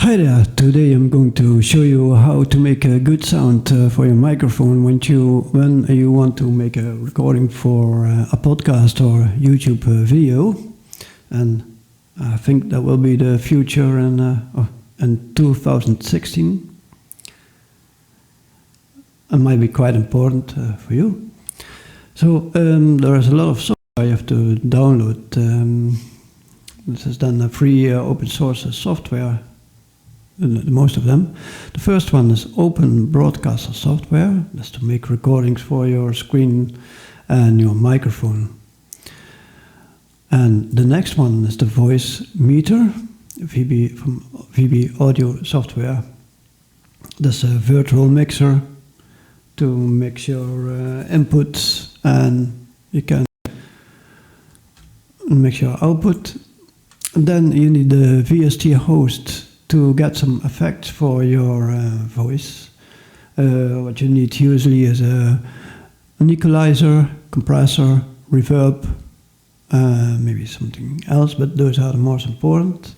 Hi there, today I'm going to show you how to make a good sound for your microphone when you want to make a recording for a podcast or YouTube video. And I think that will be the future in 2016. It might be quite important for you. So there is a lot of software you have to download. This is then a free open source software. Most of them. The first one is Open Broadcaster software. That's to make recordings for your screen and your microphone. And the next one is the Voice Meter, VB from VB Audio software. That's a virtual mixer to mix your inputs, and you can mix your output. And then you need the VST Host to get some effects for your voice. What you need usually is an equalizer, compressor, reverb, maybe something else, but those are the most important.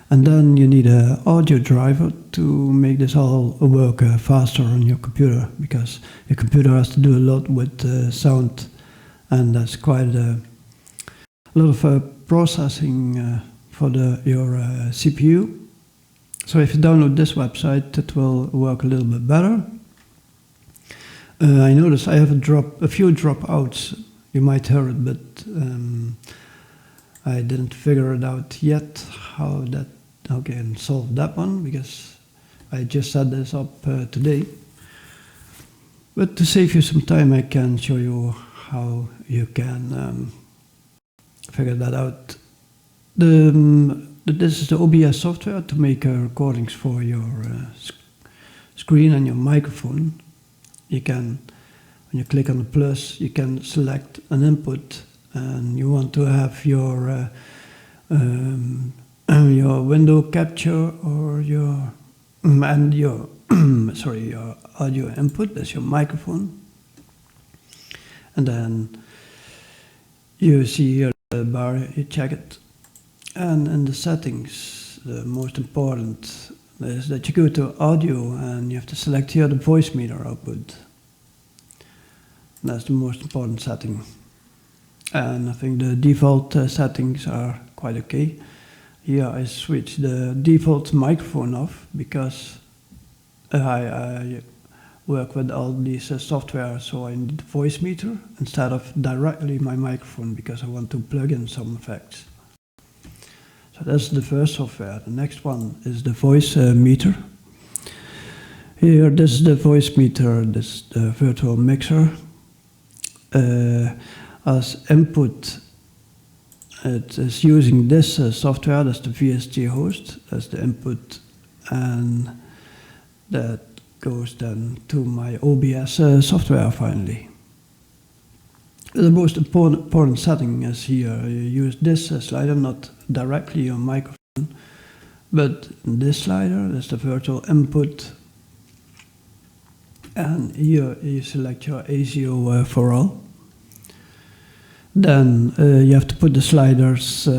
And then you need an audio driver to make this all work faster on your computer, because your computer has to do a lot with sound, and that's quite a lot of processing for your CPU. So if you download this website, it will work a little bit better. I noticed I have a few dropouts. You might hear it, but I didn't figure it out yet how I can solve that one, because I just set this up today. But to save you some time, I can show you how you can figure that out. This is the OBS software to make recordings for your screen and your microphone. You can, when you click on the plus, you can select an input, and you want to have your window capture or your your audio input. That's your microphone, and then you see here the bar. You check it. And in the settings, the most important is that you go to audio and you have to select here the voice meter output. That's the most important setting. And I think the default settings are quite okay. Here I switch the default microphone off, because I work with all these software, so I need the voice meter instead of directly my microphone, because I want to plug in some effects. So that's the first software. The next one is the voice meter. Here, this is the voice meter, this is the virtual mixer. As input, it is using this software, that's the VST Host, that's the input, and that goes then to my OBS software finally. The most important setting is here. You use this slider, not directly your microphone, but this slider, that's the virtual input. And here you select your ASIO for all. Then you have to put the sliders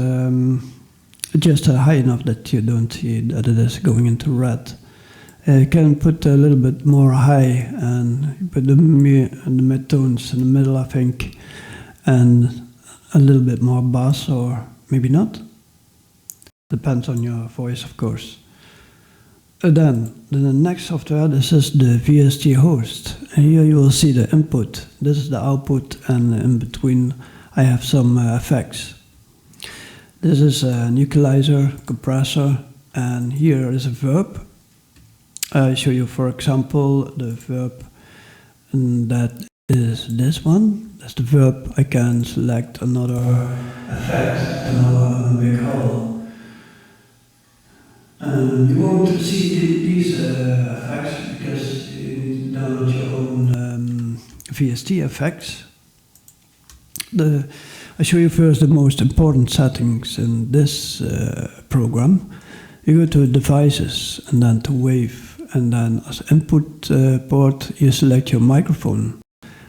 just high enough that you don't see that it is going into red. You can put a little bit more high and put the mid-tones in the middle, I think, and a little bit more bass, or maybe not. Depends on your voice, of course. Then the next software, this is the VST Host. And here you will see the input. This is the output, and in between I have some effects. This is an equalizer, compressor, and here is a verb. I show you, for example, the verb, and that is this one. That's the verb. I can select another effect, another big hole. And you won't see these effects because you need to download your own VST effects. I show you first the most important settings in this program. You go to Devices and then to Wave. And then as input port, you select your microphone.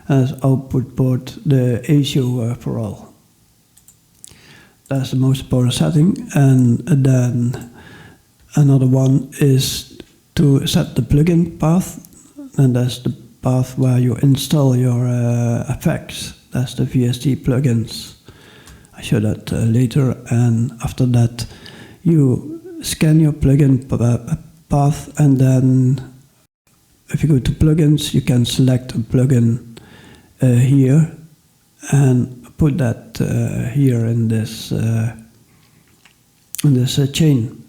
As output port, the ASIO for all. That's the most important setting. And then another one is to set the plugin path, and that's the path where you install your effects. That's the VST plugins. I show that later, and after that you scan your plugin path, and then if you go to plugins, you can select a plugin here and put that here in this chain.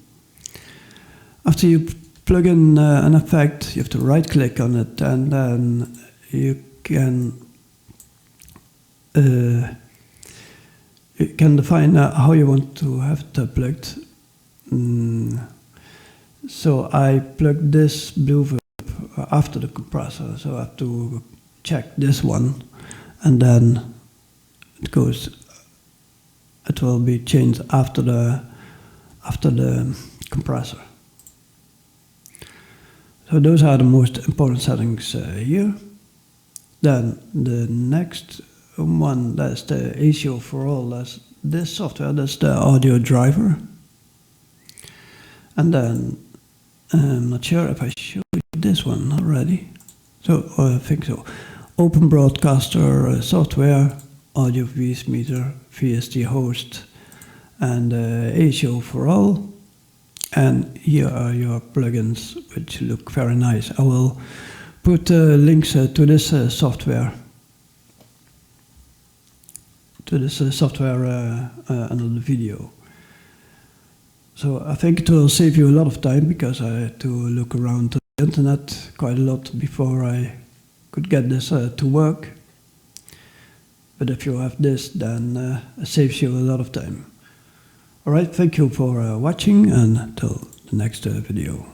After you plug in an effect, you have to right click on it, and then you can define how you want to have it plugged. So I plug this blue verb after the compressor, so I have to check this one, and then it will be changed after the compressor. So those are the most important settings here. Then the next one, that's the ASIO for all. That's this software, that's the audio driver. And then I'm not sure if I showed you this one already. So I think so. Open Broadcaster software, audio voice meter, VST Host, and ASIO for all. And here are your plugins, which look very nice. I will put links to this software. Under the video. So I think it will save you a lot of time, because I had to look around the internet quite a lot before I could get this to work. But if you have this, then it saves you a lot of time. Alright, thank you for watching, and until the next video.